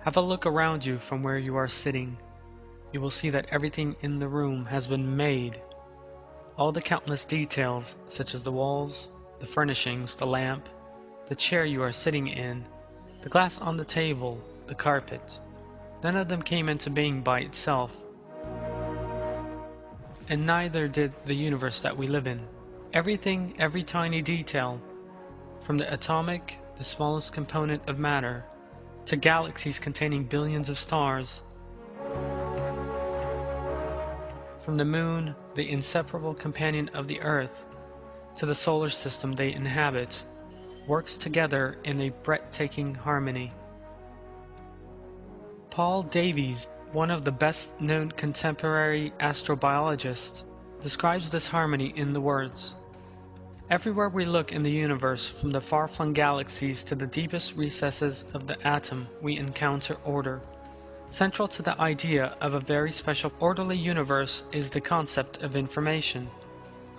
Have a look around you from where you are sitting. You will see that everything in the room has been made. All the countless details, such as the walls, the furnishings, the lamp, the chair you are sitting in, the glass on the table, the carpet. None of them came into being by itself. And neither did the universe that we live in. Everything, every tiny detail, from the atomic, the smallest component of matter, to galaxies containing billions of stars, from the moon, the inseparable companion of the Earth, to the solar system they inhabit, works together in a breathtaking harmony. Paul Davies, one of the best-known contemporary astrobiologists, describes this harmony in the words, "Everywhere we look in the universe, from the far-flung galaxies to the deepest recesses of the atom, we encounter order. Central to the idea of a very special orderly universe is the concept of information.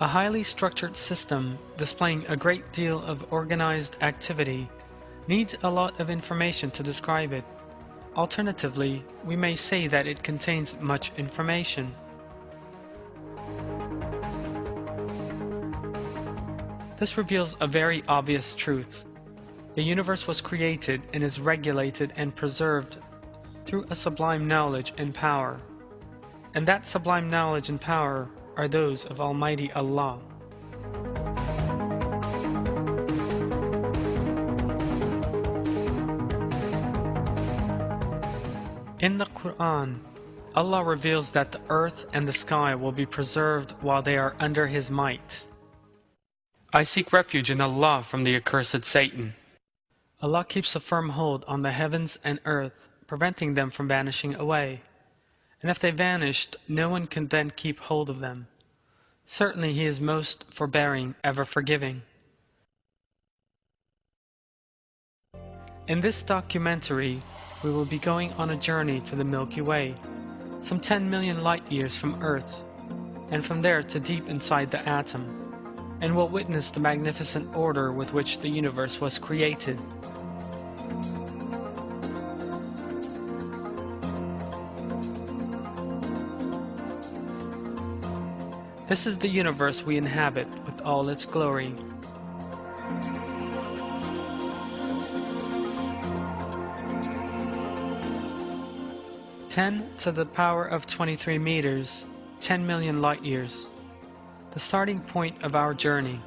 A highly structured system, displaying a great deal of organized activity, needs a lot of information to describe it. Alternatively, we may say that it contains much information." This reveals a very obvious truth. The universe was created and is regulated and preserved through a sublime knowledge and power. And that sublime knowledge and power are those of Almighty Allah. In the Quran, Allah reveals that the earth and the sky will be preserved while they are under His might. I seek refuge in Allah from the accursed Satan. Allah keeps a firm hold on the heavens and earth, preventing them from vanishing away. And if they vanished, no one can then keep hold of them. Certainly He is most forbearing, ever forgiving. In this documentary, we will be going on a journey to the Milky Way, some 10 million light-years from Earth, and from there to deep inside the atom, and will witness the magnificent order with which the universe was created. This is the universe we inhabit with all its glory. Ten to the power of 23 meters, 10 million light-years. The starting point of our journey.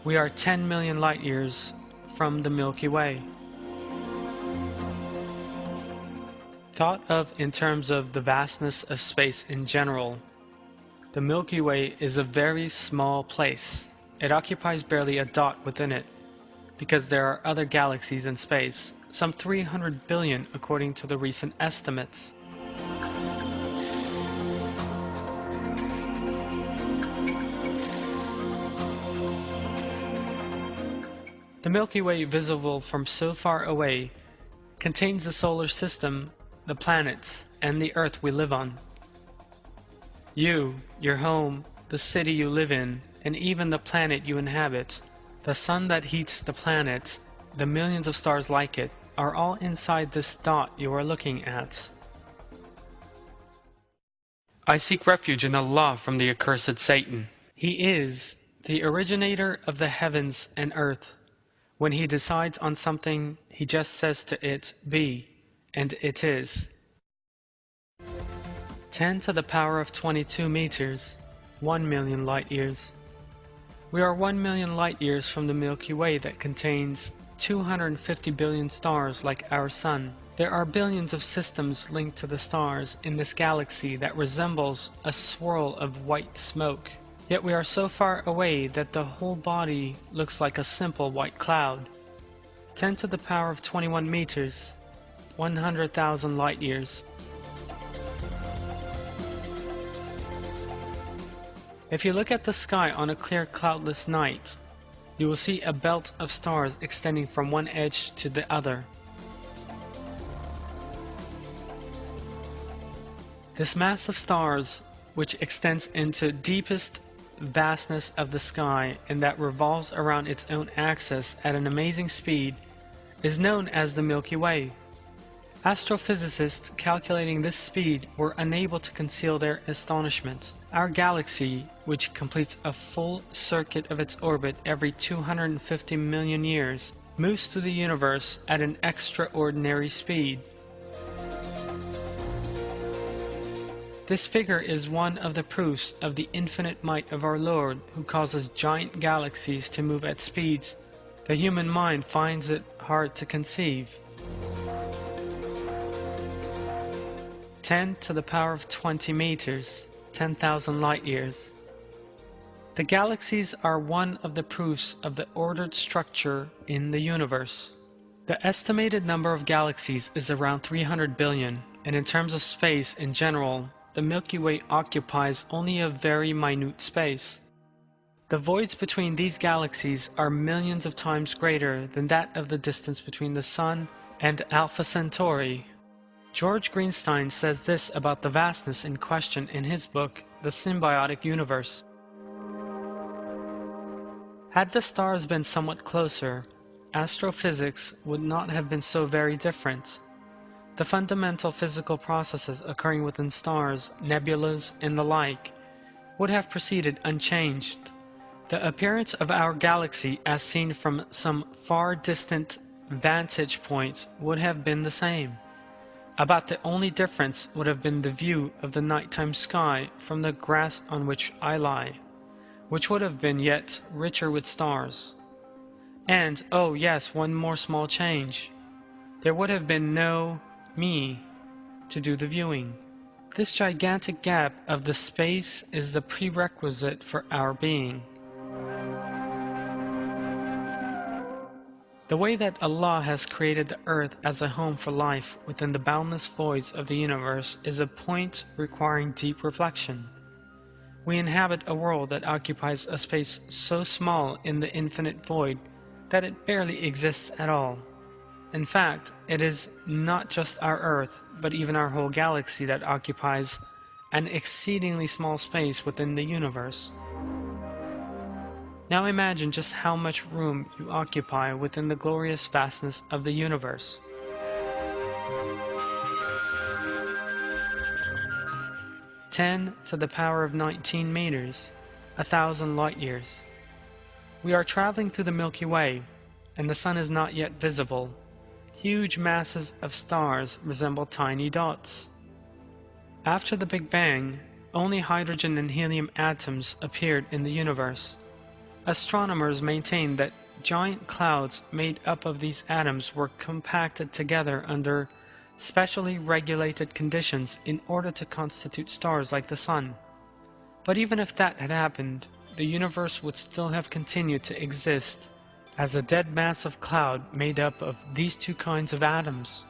We are 10 million light-years from the Milky Way. Thought of in terms of the vastness of space in general, the Milky Way is a very small place. It occupies barely a dot within it, because there are other galaxies in space, some 300 billion according to the recent estimates. The Milky Way, visible from so far away, contains the solar system, the planets, and the Earth we live on. You, your home, the city you live in, and even the planet you inhabit, the sun that heats the planet, the millions of stars like it, are all inside this dot you are looking at. I seek refuge in Allah from the accursed Satan. He is the originator of the heavens and earth. When He decides on something, He just says to it, "Be," and it is. 10 to the power of 22 meters, 1 million light-years. We are 1 million light-years from the Milky Way that contains 250 billion stars like our Sun. There are billions of systems linked to the stars in this galaxy that resembles a swirl of white smoke. Yet we are so far away that the whole body looks like a simple white cloud. 10 to the power of 21 meters, 100,000 light-years. If you look at the sky on a clear cloudless night, you will see a belt of stars extending from one edge to the other. This mass of stars, which extends into deepest vastness of the sky and that revolves around its own axis at an amazing speed, is known as the Milky Way. Astrophysicists calculating this speed were unable to conceal their astonishment. Our galaxy, which completes a full circuit of its orbit every 250 million years, moves through the universe at an extraordinary speed. This figure is one of the proofs of the infinite might of our Lord, who causes giant galaxies to move at speeds the human mind finds it hard to conceive. 10 to the power of 20 meters, 10,000 light years. The galaxies are one of the proofs of the ordered structure in the universe. The estimated number of galaxies is around 300 billion, and in terms of space in general, the Milky Way occupies only a very minute space. The voids between these galaxies are millions of times greater than that of the distance between the Sun and Alpha Centauri. George Greenstein says this about the vastness in question in his book, The Symbiotic Universe. Had the stars been somewhat closer, astrophysics would not have been so very different. The fundamental physical processes occurring within stars, nebulas, and the like would have proceeded unchanged. The appearance of our galaxy as seen from some far distant vantage point would have been the same. About the only difference would have been the view of the nighttime sky from the grass on which I lie, which would have been yet richer with stars. And, oh yes, one more small change. There would have been no me to do the viewing. This gigantic gap of the space is the prerequisite for our being. The way that Allah has created the earth as a home for life within the boundless voids of the universe is a point requiring deep reflection. We inhabit a world that occupies a space so small in the infinite void that it barely exists at all. In fact, it is not just our earth, but even our whole galaxy that occupies an exceedingly small space within the universe. Now imagine just how much room you occupy within the glorious vastness of the universe. Ten to the power of 19 meters, 1,000 light years. We are traveling through the Milky Way, and the sun is not yet visible. Huge masses of stars resemble tiny dots. After the Big Bang, only hydrogen and helium atoms appeared in the universe. Astronomers maintain that giant clouds made up of these atoms were compacted together under specially regulated conditions in order to constitute stars like the Sun. But even if that had happened, the universe would still have continued to exist as a dead mass of cloud made up of these two kinds of atoms.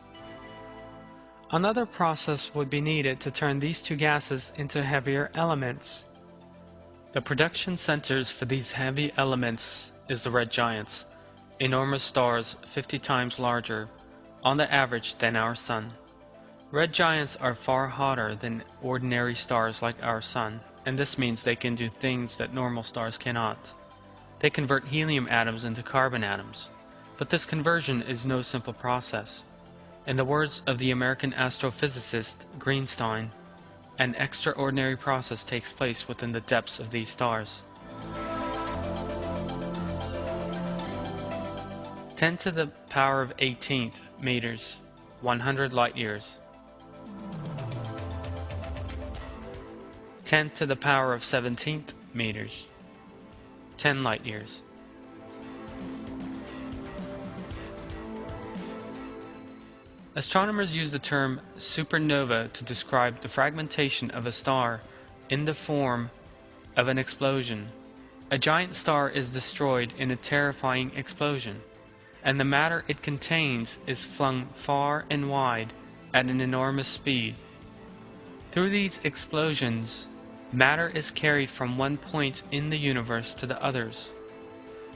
Another process would be needed to turn these two gases into heavier elements. The production centers for these heavy elements is the red giants, enormous stars 50 times larger, on the average, than our Sun. Red giants are far hotter than ordinary stars like our Sun, and this means they can do things that normal stars cannot. They convert helium atoms into carbon atoms, but this conversion is no simple process. In the words of the American astrophysicist Greenstein, an extraordinary process takes place within the depths of these stars. 10 to the power of 18th meters, 100 light years. 10 to the power of 17th meters, 10 light years. Astronomers use the term supernova to describe the fragmentation of a star in the form of an explosion. A giant star is destroyed in a terrifying explosion, and the matter it contains is flung far and wide at an enormous speed. Through these explosions, matter is carried from one point in the universe to the others.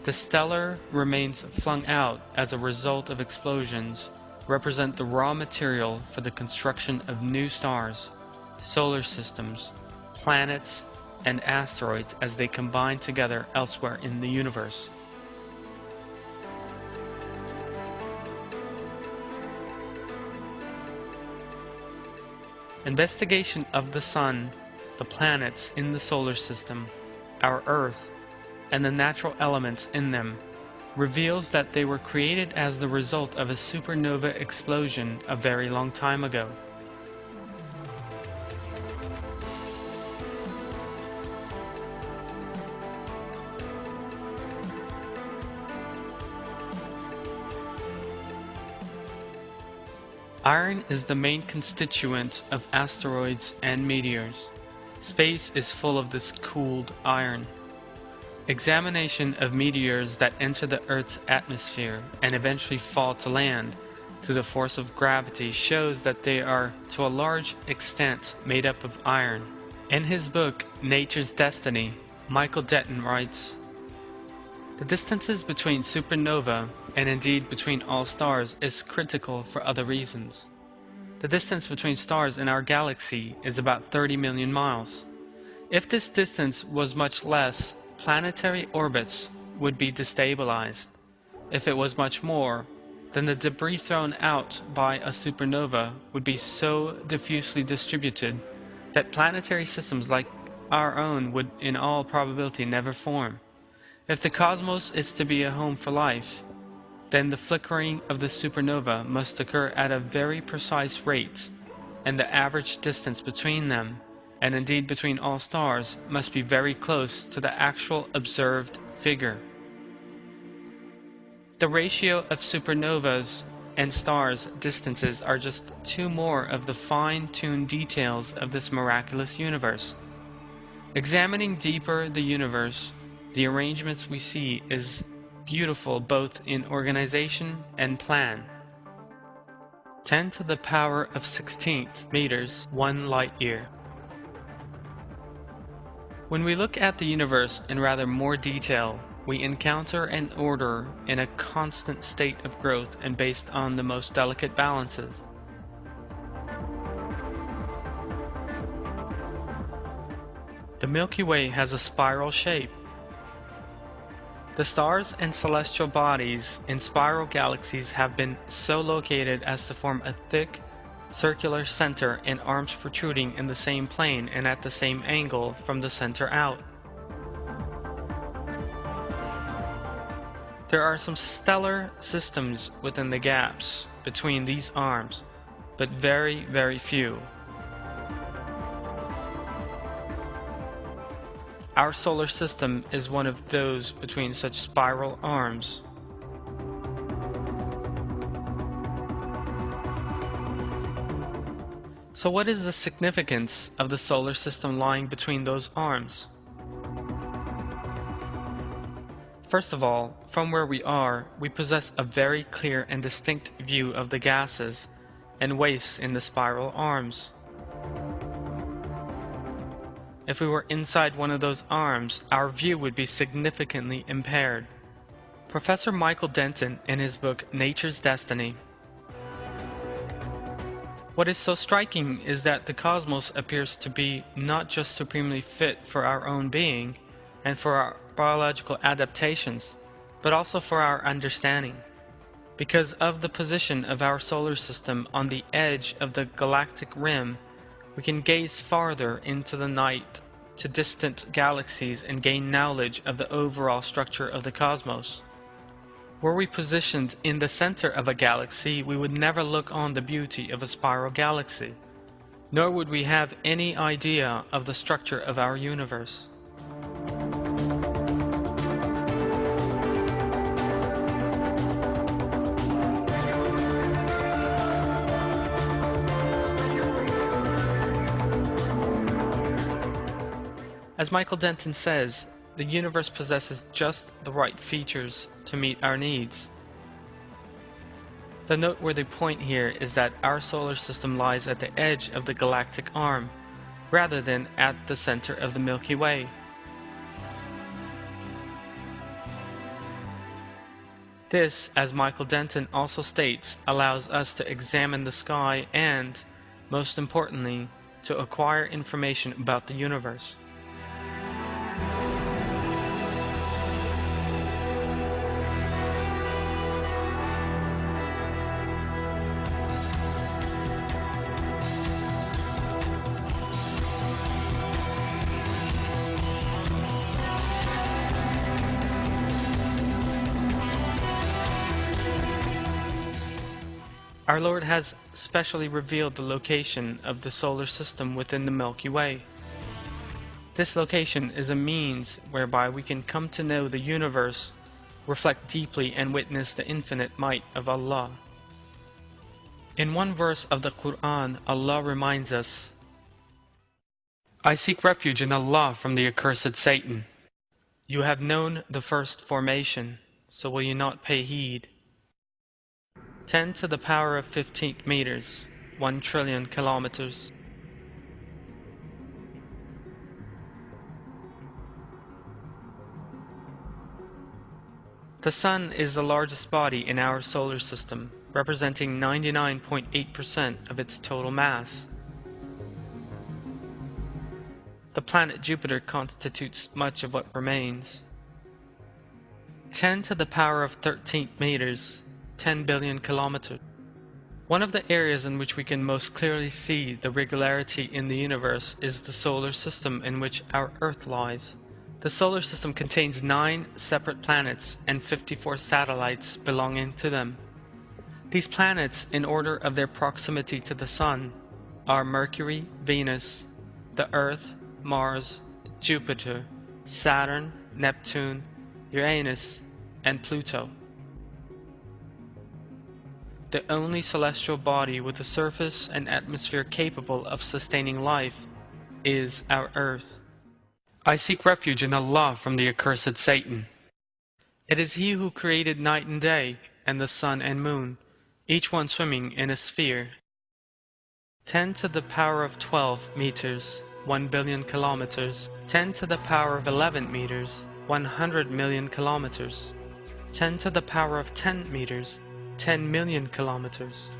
The stellar remains flung out as a result of explosions represent the raw material for the construction of new stars, solar systems, planets, and asteroids as they combine together elsewhere in the universe. Investigation of the Sun, the planets in the solar system, our Earth, and the natural elements in them reveals that they were created as the result of a supernova explosion a very long time ago. Iron is the main constituent of asteroids and meteors. Space is full of this cooled iron. Examination of meteors that enter the Earth's atmosphere and eventually fall to land through the force of gravity shows that they are, to a large extent, made up of iron. In his book, Nature's Destiny, Michael Denton writes, "The distances between supernova, and indeed between all stars, is critical for other reasons. The distance between stars in our galaxy is about 30 million miles. If this distance was much less, planetary orbits would be destabilized. If it was much more, then the debris thrown out by a supernova would be so diffusely distributed that planetary systems like our own would in all probability never form. If the cosmos is to be a home for life, then the flickering of the supernova must occur at a very precise rate, and the average distance between them, and indeed between all stars, must be very close to the actual observed figure. The ratio of supernovas and stars' distances are just two more of the fine-tuned details of this miraculous universe. Examining deeper the universe, the arrangements we see is beautiful both in organization and plan. 10 to the power of 16th meters, 1 light year. When we look at the universe in rather more detail, we encounter an order in a constant state of growth and based on the most delicate balances. The Milky Way has a spiral shape. The stars and celestial bodies in spiral galaxies have been so located as to form a thick, circular center and arms protruding in the same plane and at the same angle from the center out. There are some stellar systems within the gaps between these arms, but very, very few. Our solar system is one of those between such spiral arms. So what is the significance of the solar system lying between those arms? First of all, from where we are, we possess a very clear and distinct view of the gases and wastes in the spiral arms. If we were inside one of those arms, our view would be significantly impaired. Professor Michael Denton, in his book Nature's Destiny. What is so striking is that the cosmos appears to be not just supremely fit for our own being and for our biological adaptations, but also for our understanding. Because of the position of our solar system on the edge of the galactic rim, we can gaze farther into the night to distant galaxies and gain knowledge of the overall structure of the cosmos. Were we positioned in the center of a galaxy, we would never look on the beauty of a spiral galaxy, nor would we have any idea of the structure of our universe. As Michael Denton says, the universe possesses just the right features to meet our needs. The noteworthy point here is that our solar system lies at the edge of the galactic arm, rather than at the center of the Milky Way. This, as Michael Denton also states, allows us to examine the sky and, most importantly, to acquire information about the universe. Our Lord has specially revealed the location of the solar system within the Milky Way. This location is a means whereby we can come to know the universe, reflect deeply, and witness the infinite might of Allah. In one verse of the Quran, Allah reminds us, "I seek refuge in Allah from the accursed Satan. You have known the first formation, so will you not pay heed?" 10 to the power of 15 meters, 1 trillion kilometers. The Sun is the largest body in our solar system, representing 99.8% of its total mass. The planet Jupiter constitutes much of what remains. 10 to the power of 13 meters, 10 billion kilometers. One of the areas in which we can most clearly see the regularity in the universe is the solar system in which our Earth lies. The solar system contains 9 separate planets and 54 satellites belonging to them. These planets, in order of their proximity to the Sun, are Mercury, Venus, the Earth, Mars, Jupiter, Saturn, Neptune, Uranus, and Pluto. The only celestial body with a surface and atmosphere capable of sustaining life is our Earth. I seek refuge in Allah from the accursed Satan. It is He who created night and day, and the sun and moon, each one swimming in a sphere. 10 to the power of 12 meters, 1 billion kilometers. 10 to the power of 11 meters, 100 million kilometers. 10 to the power of 10 meters, 10 million kilometers.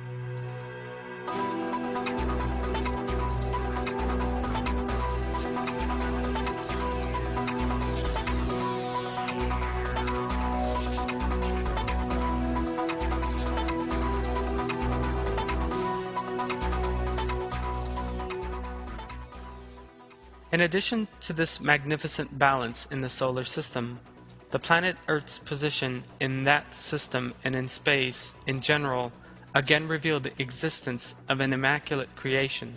In addition to this magnificent balance in the solar system, the planet Earth's position in that system and in space in general again reveal the existence of an immaculate creation.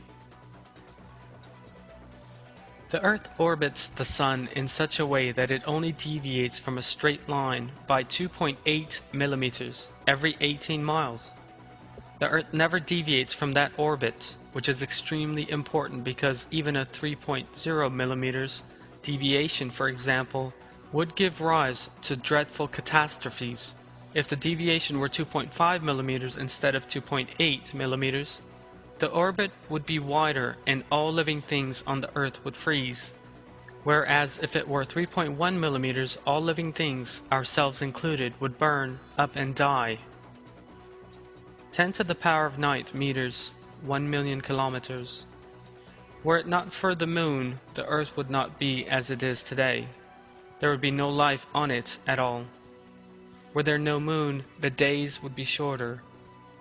The Earth orbits the Sun in such a way that it only deviates from a straight line by 2.8 millimeters every 18 miles. The Earth never deviates from that orbit, which is extremely important because even a 3.0 millimeters deviation, for example, would give rise to dreadful catastrophes. If the deviation were 2.5 millimeters instead of 2.8 millimeters, the orbit would be wider and all living things on the Earth would freeze. Whereas if it were 3.1 millimeters, all living things, ourselves included, would burn up and die. 10 to the power of 9 meters, 1 million kilometers. Were it not for the moon, the Earth would not be as it is today. There would be no life on it at all. Were there no moon, the days would be shorter,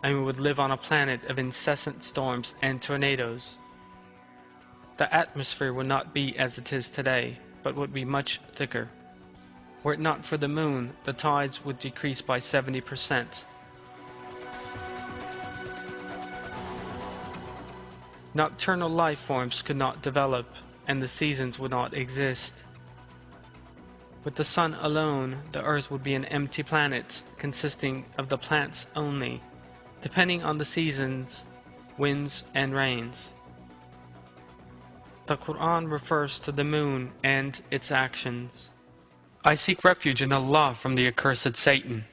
and we would live on a planet of incessant storms and tornadoes. The atmosphere would not be as it is today, but would be much thicker. Were it not for the moon, the tides would decrease by 70%. Nocturnal life forms could not develop, and the seasons would not exist. With the Sun alone, the Earth would be an empty planet, consisting of the plants only, depending on the seasons, winds, and rains. The Quran refers to the moon and its actions. I seek refuge in Allah from the accursed Satan.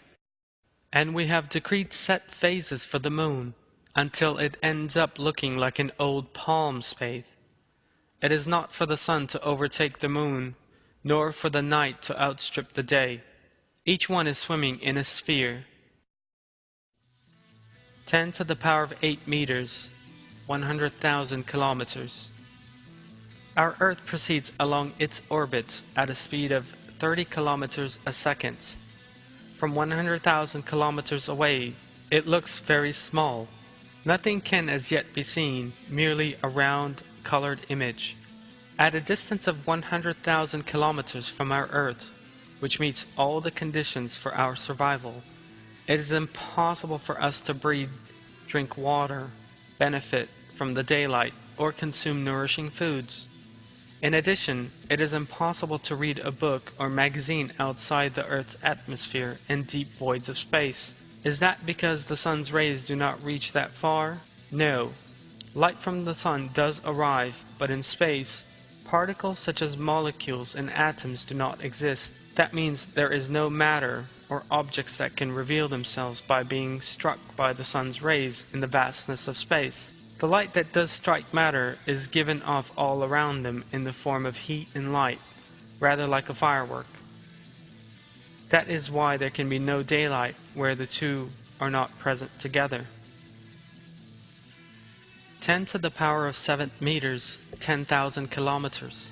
And we have decreed set phases for the moon, until it ends up looking like an old palm spathe. It is not for the sun to overtake the moon, nor for the night to outstrip the day. Each one is swimming in a sphere. 10 to the power of 8 meters, 100,000 kilometers. Our Earth proceeds along its orbit at a speed of 30 kilometers a second. From 100,000 kilometers away, it looks very small. Nothing can as yet be seen, merely a round, colored image. At a distance of 100,000 kilometers from our Earth, which meets all the conditions for our survival, it is impossible for us to breathe drink water, benefit from the daylight, or consume nourishing foods. In addition, it is impossible to read a book or magazine outside the Earth's atmosphere in deep voids of space. Is that because the sun's rays do not reach that far? No. Light from the sun does arrive, but in space, particles such as molecules and atoms do not exist. That means there is no matter or objects that can reveal themselves by being struck by the sun's rays in the vastness of space. The light that does strike matter is given off all around them in the form of heat and light, rather like a firework. That is why there can be no daylight where the two are not present together. 10 to the power of 7 meters, 10,000 kilometers.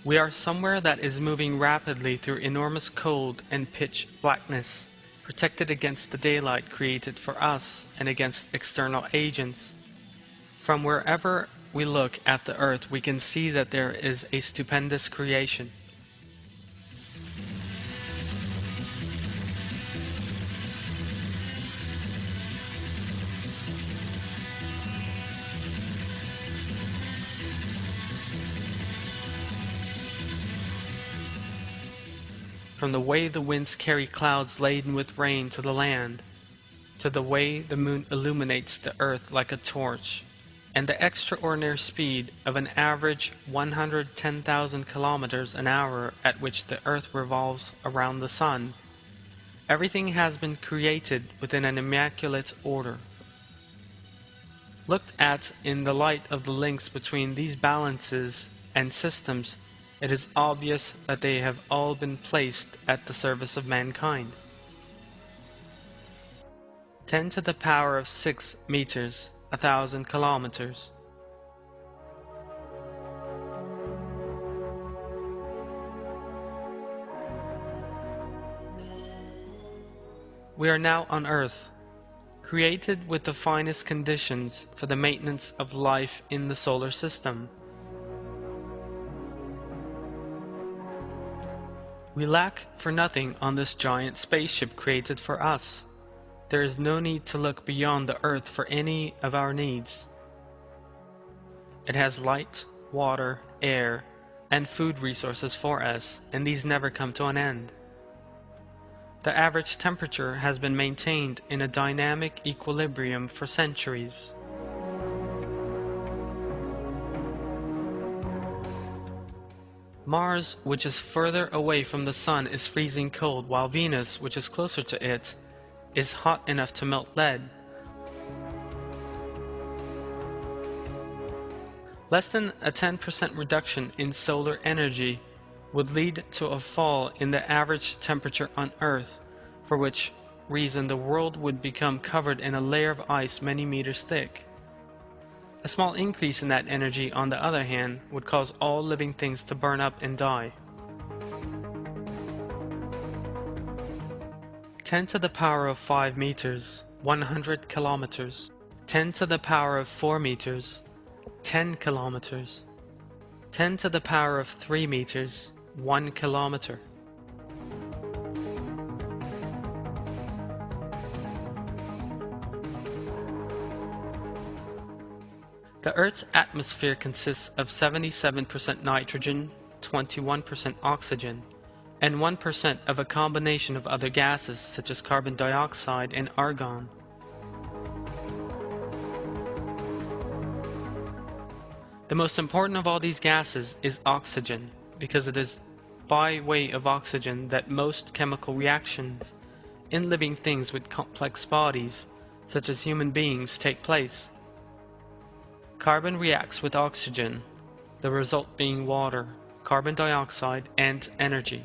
We are somewhere that is moving rapidly through enormous cold and pitch blackness, protected against the daylight created for us and against external agents. From wherever we look at the Earth, we can see that there is a stupendous creation. From the way the winds carry clouds laden with rain to the land, to the way the moon illuminates the earth like a torch, and the extraordinary speed of an average 110,000 kilometers an hour at which the earth revolves around the sun, everything has been created within an immaculate order. Looked at in the light of the links between these balances and systems, it is obvious that they have all been placed at the service of mankind. 10 to the power of 6 meters, 1,000 kilometers. We are now on Earth, created with the finest conditions for the maintenance of life in the solar system. We lack for nothing on this giant spaceship created for us. There is no need to look beyond the Earth for any of our needs. It has light, water, air, and food resources for us, and these never come to an end. The average temperature has been maintained in a dynamic equilibrium for centuries. Mars, which is further away from the Sun, is freezing cold, while Venus, which is closer to it, is hot enough to melt lead. Less than a 10% reduction in solar energy would lead to a fall in the average temperature on Earth, for which reason the world would become covered in a layer of ice many meters thick. A small increase in that energy, on the other hand, would cause all living things to burn up and die. 10 to the power of 5 meters, 100 kilometers. 10 to the power of 4 meters, 10 kilometers. 10 to the power of 3 meters, 1 kilometer. The Earth's atmosphere consists of 77% nitrogen, 21% oxygen, and 1% of a combination of other gases such as carbon dioxide and argon. The most important of all these gases is oxygen, because it is by way of oxygen that most chemical reactions in living things with complex bodies, such as human beings, take place. Carbon reacts with oxygen, the result being water, carbon dioxide, and energy.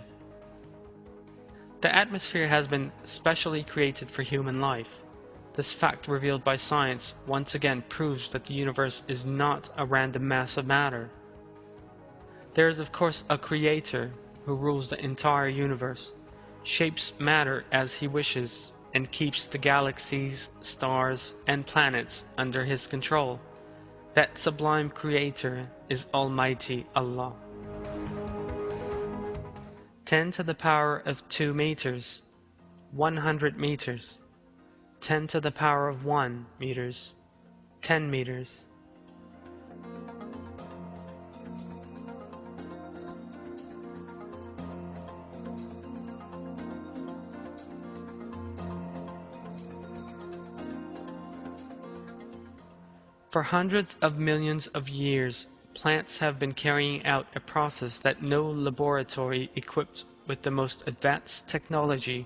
The atmosphere has been specially created for human life. This fact, revealed by science, once again proves that the universe is not a random mass of matter. There is of course a creator who rules the entire universe, shapes matter as he wishes, and keeps the galaxies, stars, and planets under his control. That sublime creator is Almighty Allah. 10 to the power of 2 meters, 100 meters, 10 to the power of 1 meters, 10 meters. For hundreds of millions of years, plants have been carrying out a process that no laboratory equipped with the most advanced technology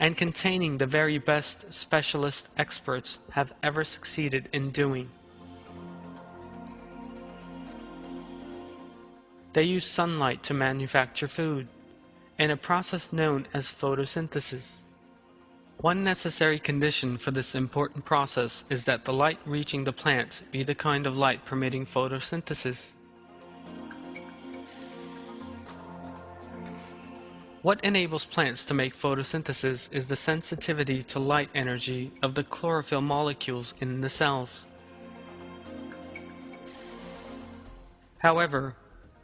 and containing the very best specialist experts have ever succeeded in doing. They use sunlight to manufacture food, in a process known as photosynthesis. One necessary condition for this important process is that the light reaching the plant be the kind of light permitting photosynthesis. What enables plants to make photosynthesis is the sensitivity to light energy of the chlorophyll molecules in the cells. However,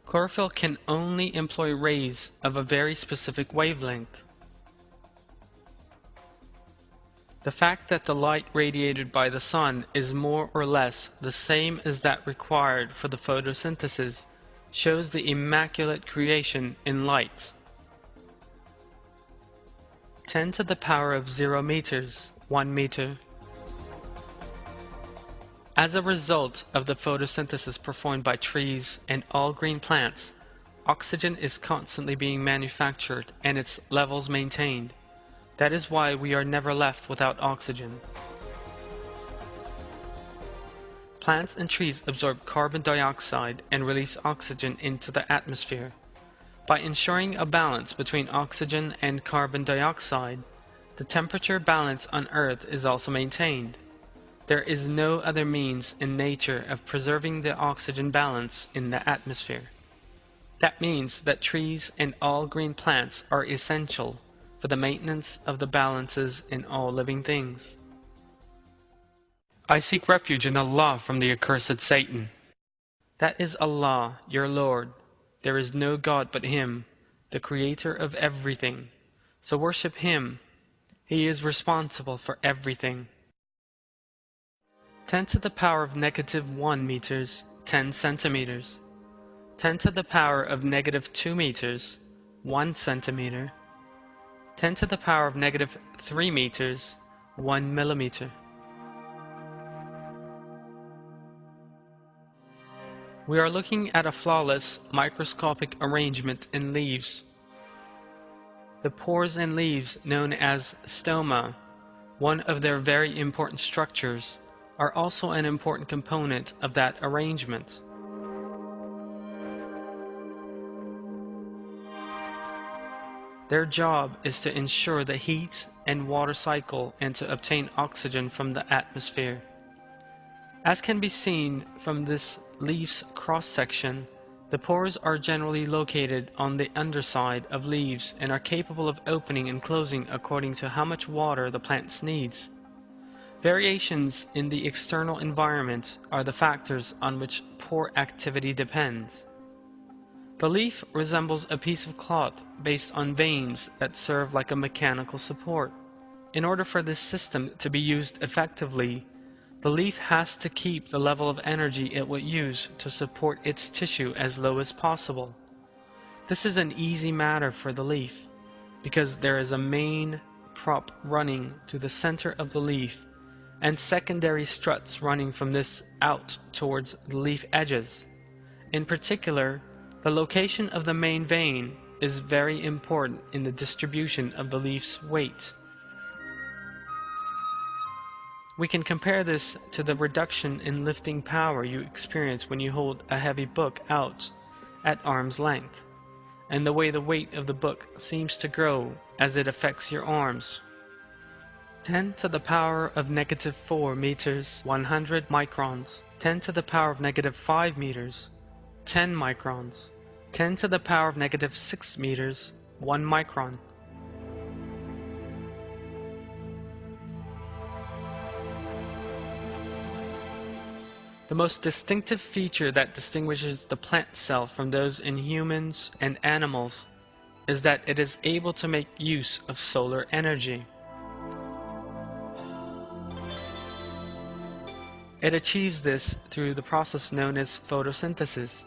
chlorophyll can only employ rays of a very specific wavelength. The fact that the light radiated by the sun is more or less the same as that required for the photosynthesis shows the immaculate creation in light. 10 to the power of 0 meters, 1 meter. As a result of the photosynthesis performed by trees and all green plants, oxygen is constantly being manufactured and its levels maintained. That is why we are never left without oxygen. Plants and trees absorb carbon dioxide and release oxygen into the atmosphere. By ensuring a balance between oxygen and carbon dioxide, the temperature balance on Earth is also maintained. There is no other means in nature of preserving the oxygen balance in the atmosphere. That means that trees and all green plants are essential for the maintenance of the balances in all living things. I seek refuge in Allah from the accursed Satan. That is Allah, your Lord. There is no God but Him, the Creator of everything. So worship Him. He is responsible for everything. 10 to the power of -1 meters, 10 centimeters. 10 to the power of -2 meters, 1 centimeter. 10 to the power of -3 meters, 1 millimeter. We are looking at a flawless, microscopic arrangement in leaves. The pores in leaves, known as stoma, one of their very important structures, are also an important component of that arrangement. Their job is to ensure the heat and water cycle and to obtain oxygen from the atmosphere. As can be seen from this leaf's cross-section, the pores are generally located on the underside of leaves and are capable of opening and closing according to how much water the plant needs. Variations in the external environment are the factors on which pore activity depends. The leaf resembles a piece of cloth based on veins that serve like a mechanical support. In order for this system to be used effectively, the leaf has to keep the level of energy it will use to support its tissue as low as possible. This is an easy matter for the leaf, because there is a main prop running to the center of the leaf and secondary struts running from this out towards the leaf edges. In particular, the location of the main vein is very important in the distribution of the leaf's weight. We can compare this to the reduction in lifting power you experience when you hold a heavy book out at arm's length, and the way the weight of the book seems to grow as it affects your arms. 10 to the power of -4 meters, 100 microns. 10 to the power of -5 meters, 10 microns. 10 to the power of -6 meters, 1 micron. The most distinctive feature that distinguishes the plant cell from those in humans and animals is that it is able to make use of solar energy. It achieves this through the process known as photosynthesis,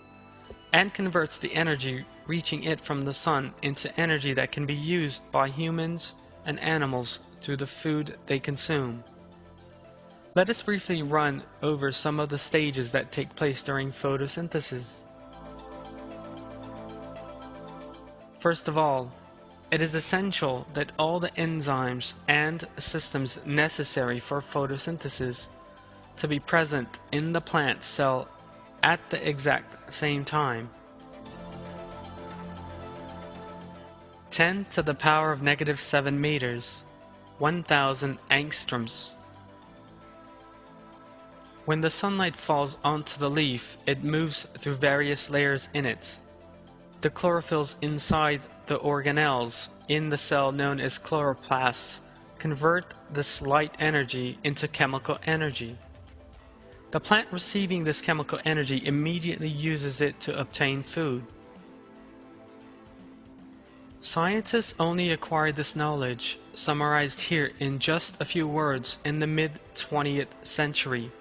and converts the energy reaching it from the sun into energy that can be used by humans and animals through the food they consume. Let us briefly run over some of the stages that take place during photosynthesis. First of all, it is essential that all the enzymes and systems necessary for photosynthesis to be present in the plant cell at the exact same time. 10 to the power of -7 meters, 1000 angstroms. When the sunlight falls onto the leaf, it moves through various layers in it. The chlorophylls inside the organelles in the cell known as chloroplasts convert this light energy into chemical energy. The plant receiving this chemical energy immediately uses it to obtain food. Scientists only acquired this knowledge, summarized here in just a few words, in the mid-20th century.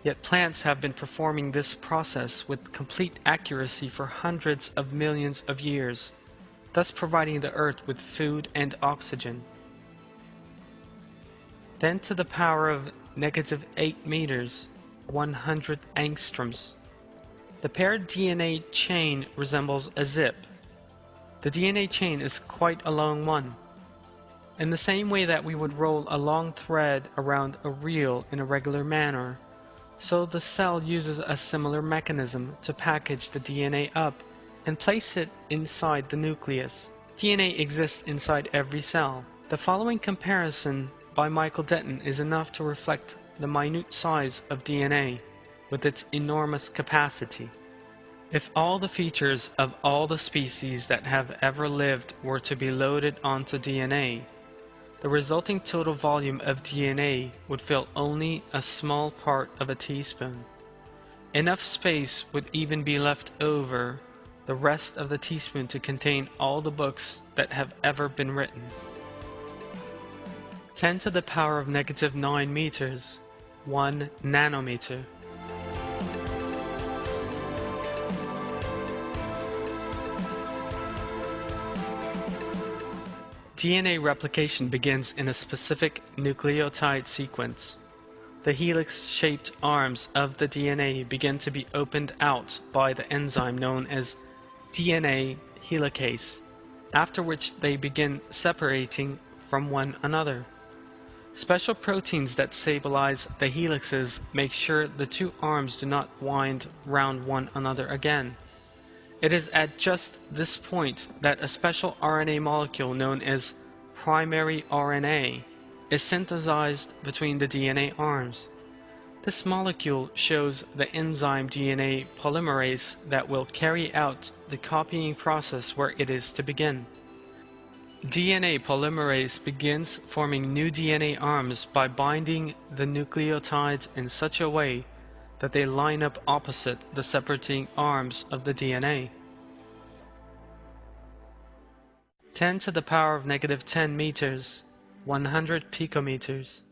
Yet plants have been performing this process with complete accuracy for hundreds of millions of years, thus providing the earth with food and oxygen. 10 to the power of -8 meters, 100 angstroms. The paired DNA chain resembles a zip. The DNA chain is quite a long one. In the same way that we would roll a long thread around a reel in a regular manner, so the cell uses a similar mechanism to package the DNA up and place it inside the nucleus. DNA exists inside every cell. The following comparison by Michael Denton is enough to reflect the minute size of DNA with its enormous capacity. If all the features of all the species that have ever lived were to be loaded onto DNA, the resulting total volume of DNA would fill only a small part of a teaspoon. Enough space would even be left over the rest of the teaspoon to contain all the books that have ever been written. 10 to the power of -9 meters, 1 nanometer. DNA replication begins in a specific nucleotide sequence. The helix-shaped arms of the DNA begin to be opened out by the enzyme known as DNA helicase, after which they begin separating from one another. Special proteins that stabilize the helixes make sure the two arms do not wind round one another again. It is at just this point that a special RNA molecule known as primary RNA is synthesized between the DNA arms. This molecule shows the enzyme DNA polymerase that will carry out the copying process where it is to begin. DNA polymerase begins forming new DNA arms by binding the nucleotides in such a way that they line up opposite the separating arms of the DNA. 10 to the power of -10 meters, 100 picometers.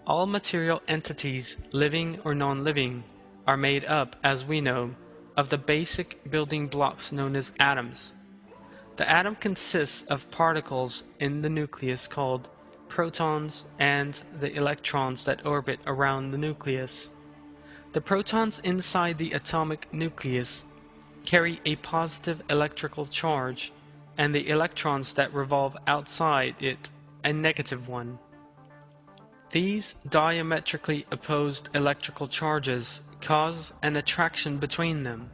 All material entities, living or non-living, are made up, as we know, of the basic building blocks known as atoms. The atom consists of particles in the nucleus called protons and the electrons that orbit around the nucleus. The protons inside the atomic nucleus carry a positive electrical charge, and the electrons that revolve outside it a negative one. These diametrically opposed electrical charges cause an attraction between them,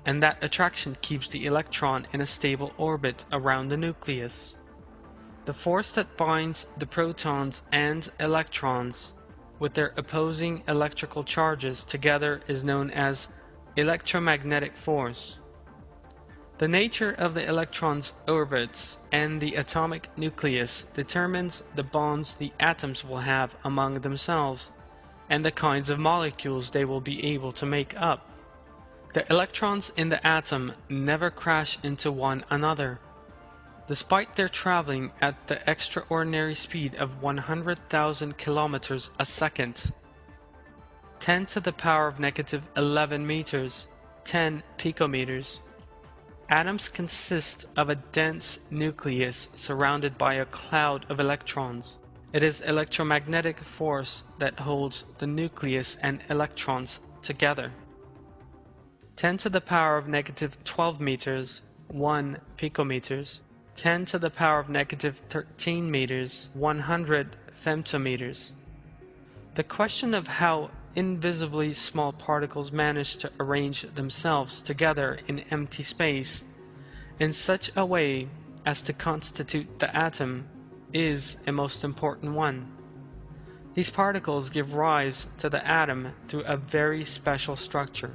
and that attraction keeps the electron in a stable orbit around the nucleus. The force that binds the protons and electrons with their opposing electrical charges together is known as electromagnetic force. The nature of the electron's orbits and the atomic nucleus determines the bonds the atoms will have among themselves and the kinds of molecules they will be able to make up. The electrons in the atom never crash into one another, despite their traveling at the extraordinary speed of 100,000 kilometers a second. 10 to the power of negative 11 meters, 10 picometers. Atoms consist of a dense nucleus surrounded by a cloud of electrons. It is electromagnetic force that holds the nucleus and electrons together. 10 to the power of negative 12 meters, 1 picometers. 10 to the power of negative 13 meters, 100 femtometers. The question of how invisibly small particles manage to arrange themselves together in empty space in such a way as to constitute the atom is a most important one. These particles give rise to the atom through a very special structure.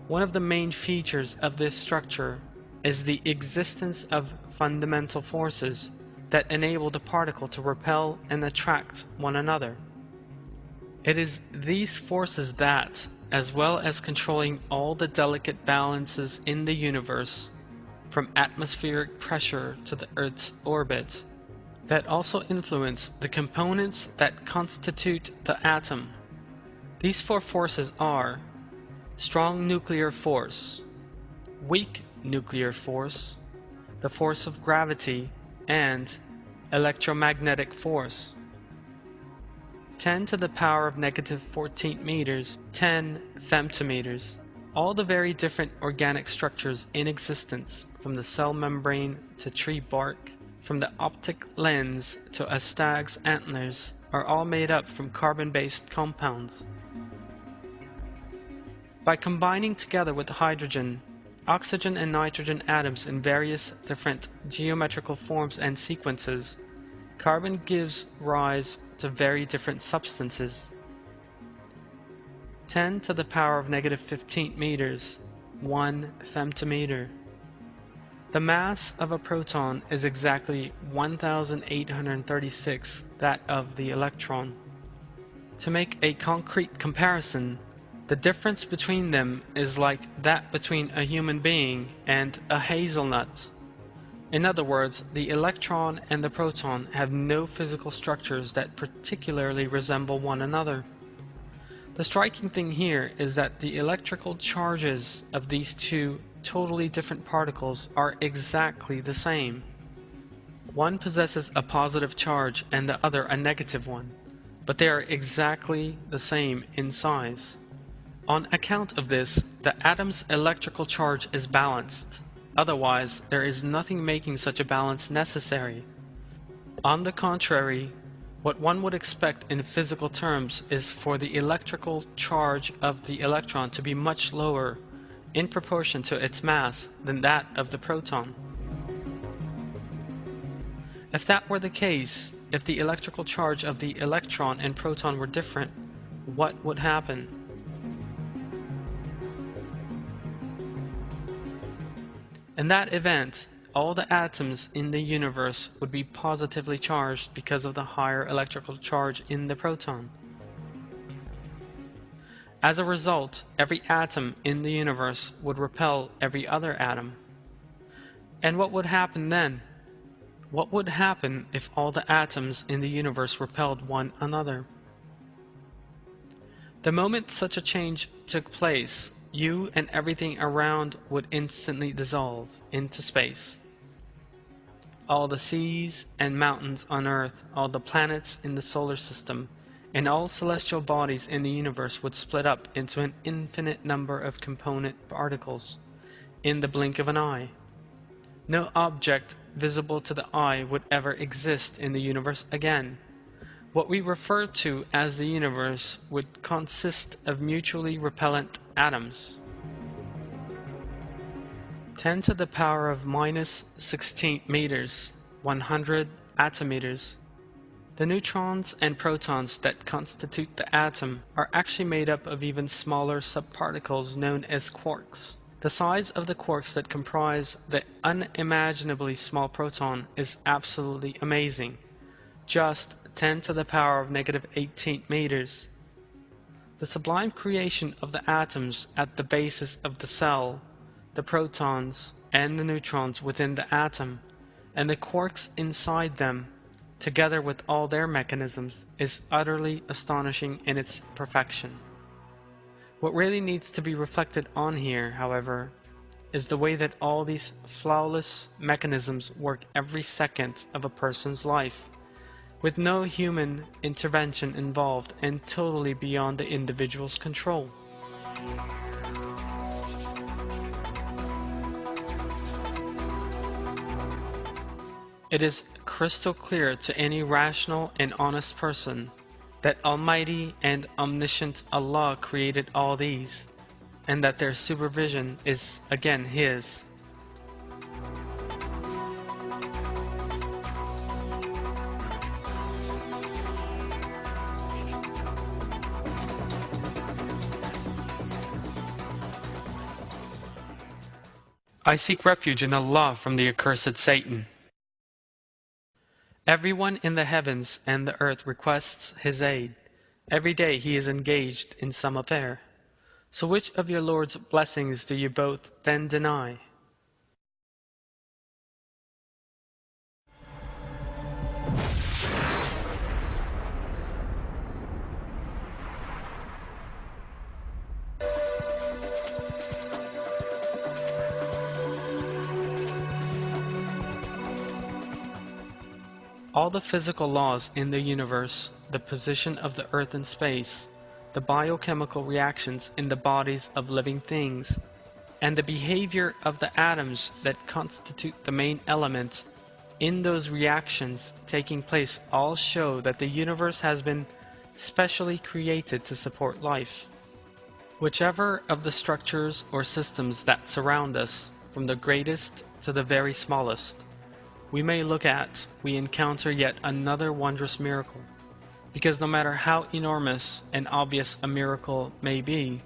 One of the main features of this structure is the existence of fundamental forces that enable the particle to repel and attract one another. It is these forces that, as well as controlling all the delicate balances in the universe, from atmospheric pressure to the Earth's orbit, that also influence the components that constitute the atom. These four forces are strong nuclear force, weak nuclear force, the force of gravity, and electromagnetic force. 10 to the power of negative 14 meters, 10 femtometers. All the very different organic structures in existence, from the cell membrane to tree bark, from the optic lens to a stag's antlers, are all made up from carbon-based compounds. By combining together with hydrogen, oxygen and nitrogen atoms in various different geometrical forms and sequences, carbon gives rise to very different substances. 10 to the power of negative 15 meters, 1 femtometer. The mass of a proton is exactly 1,836 that of the electron. To make a concrete comparison, the difference between them is like that between a human being and a hazelnut. In other words, the electron and the proton have no physical structures that particularly resemble one another. The striking thing here is that the electrical charges of these two totally different particles are exactly the same. One possesses a positive charge and the other a negative one, but they are exactly the same in size. On account of this, the atom's electrical charge is balanced. Otherwise, there is nothing making such a balance necessary. On the contrary, what one would expect in physical terms is for the electrical charge of the electron to be much lower in proportion to its mass than that of the proton. If that were the case, if the electrical charge of the electron and proton were different, what would happen? In that event, all the atoms in the universe would be positively charged because of the higher electrical charge in the proton. As a result, every atom in the universe would repel every other atom. And what would happen then? What would happen if all the atoms in the universe repelled one another? The moment such a change took place, you and everything around would instantly dissolve into space. All the seas and mountains on Earth, all the planets in the solar system, and all celestial bodies in the universe would split up into an infinite number of component particles in the blink of an eye. No object visible to the eye would ever exist in the universe again. What we refer to as the universe would consist of mutually repellent atoms. 10 to the power of minus 16 meters, 100 atometers. The neutrons and protons that constitute the atom are actually made up of even smaller subparticles known as quarks. The size of the quarks that comprise the unimaginably small proton is absolutely amazing, just 10 to the power of negative 18 meters. The sublime creation of the atoms at the basis of the cell, the protons and the neutrons within the atom, and the quarks inside them, together with all their mechanisms, is utterly astonishing in its perfection. What really needs to be reflected on here, however, is the way that all these flawless mechanisms work every second of a person's life, with no human intervention involved and totally beyond the individual's control. It is crystal clear to any rational and honest person that Almighty and omniscient Allah created all these, and that their supervision is again His. I seek refuge in Allah from the accursed Satan. Everyone in the heavens and the earth requests his aid. Every day he is engaged in some affair. So which of your Lord's blessings do you both then deny? All the physical laws in the universe, the position of the earth in space, the biochemical reactions in the bodies of living things, and the behavior of the atoms that constitute the main element in those reactions taking place all show that the universe has been specially created to support life. Whichever of the structures or systems that surround us, from the greatest to the very smallest, we may look at, we encounter yet another wondrous miracle, because no matter how enormous and obvious a miracle may be,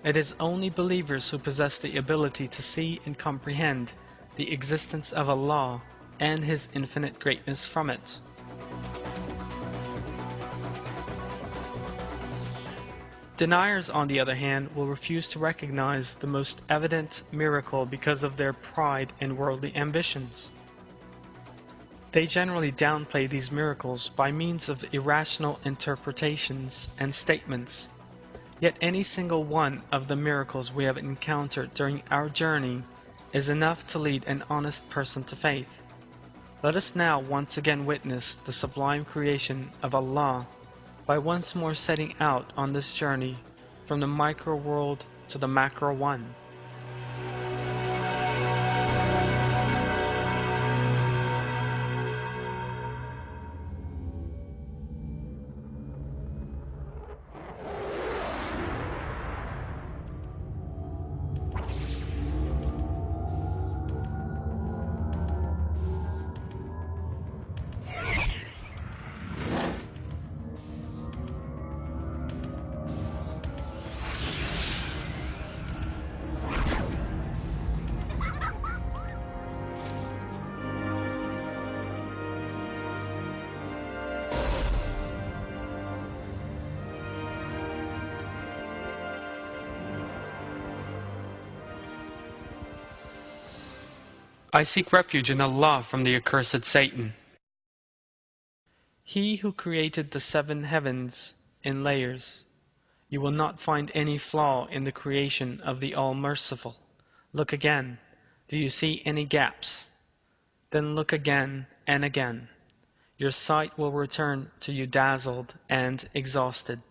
it is only believers who possess the ability to see and comprehend the existence of Allah and His infinite greatness from it. Deniers, on the other hand, will refuse to recognize the most evident miracle because of their pride and worldly ambitions. They generally downplay these miracles by means of irrational interpretations and statements. Yet any single one of the miracles we have encountered during our journey is enough to lead an honest person to faith. Let us now once again witness the sublime creation of Allah by once more setting out on this journey from the micro world to the macro one. I seek refuge in Allah from the accursed Satan. He who created the 7 heavens in layers. You will not find any flaw in the creation of the All-Merciful. Look again. Do you see any gaps? Then look again and again. Your sight will return to you dazzled and exhausted.